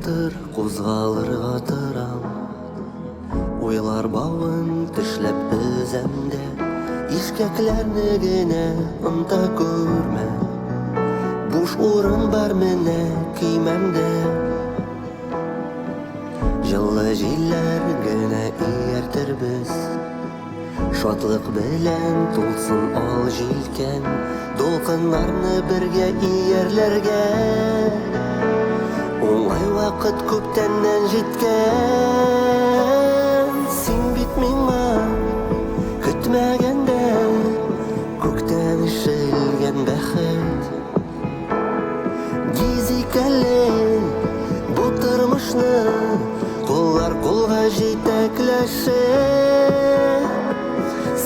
батыр, кузгалырга тырам. Уйлар бавын тешләп өзәмдә, ишкәкләрне генә онта күрмә. Буш урын бар менә көймәмдә. Җылы җилләр генә ияртер без, шатлык белән тулсын ал җилкән, дулкыннарны бергә иярләргә. Уңай вакыт күптәннән җиткән, син бит миңа көтмәгәндә күктән ишелгән бәхет. Гизикәле бу тормышны куллар кулга җитәкләшә.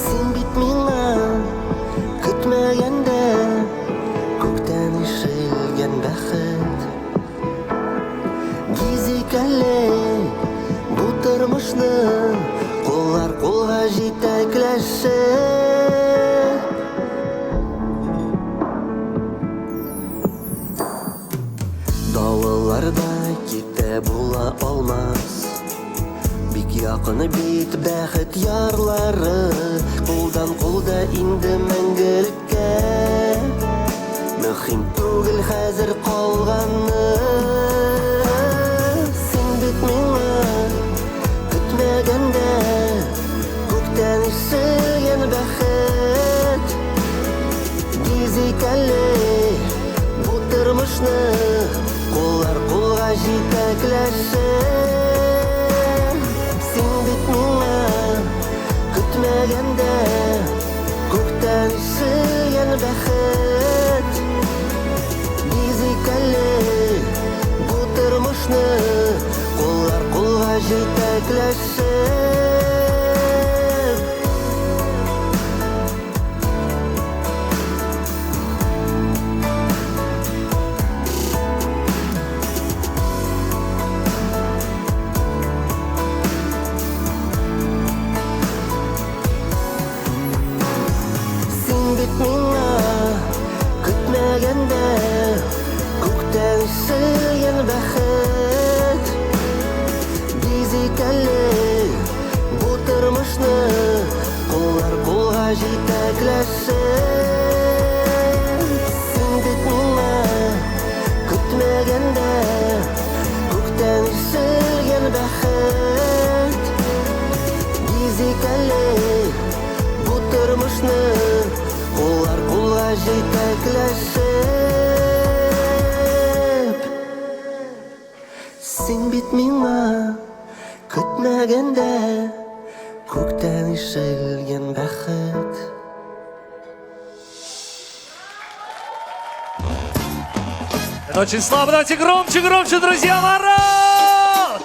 Син бит миңа көтмәгәндә күктән ишелгән бәхет. Гизикәле бу тормышны куллар кулга җитәкләшә. Давылларда китә була алмас, бик якын бит бәхет ярлары, кулдан кулда инде мәңгелеккә. Мөһим түгел хәзер калганы, син бит миңа көтмәгәндә күктән ишелгән бәхет. Гизикәле бу тормышны куллар кулга җитәкләшә. Син бит миңа көтмәгәндә күктән ишелгән бәхет. Гизикәле бу тормышны куллар кулга җитәкләшә. Бит миңа көтмәгәндә күктән ишелгән бәхет. Гизикәле бу тормышны куллар кулга җитәкләшә. Син бит миңа көтмәгәндә күктән ишелгән бәхет. Гизикәле бу тормышны куллар кулга җитәкләшеп. Син бит миңа көтмәгәндә күктән ишелгән бәхет. Это очень слабо, давайте громче, громче, друзья, народ!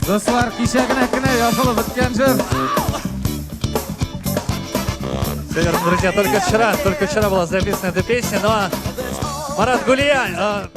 Достар, кичә генә яшылып беткән җыр. Друзья, только вчера была записана эта песня, но Марат Гулия...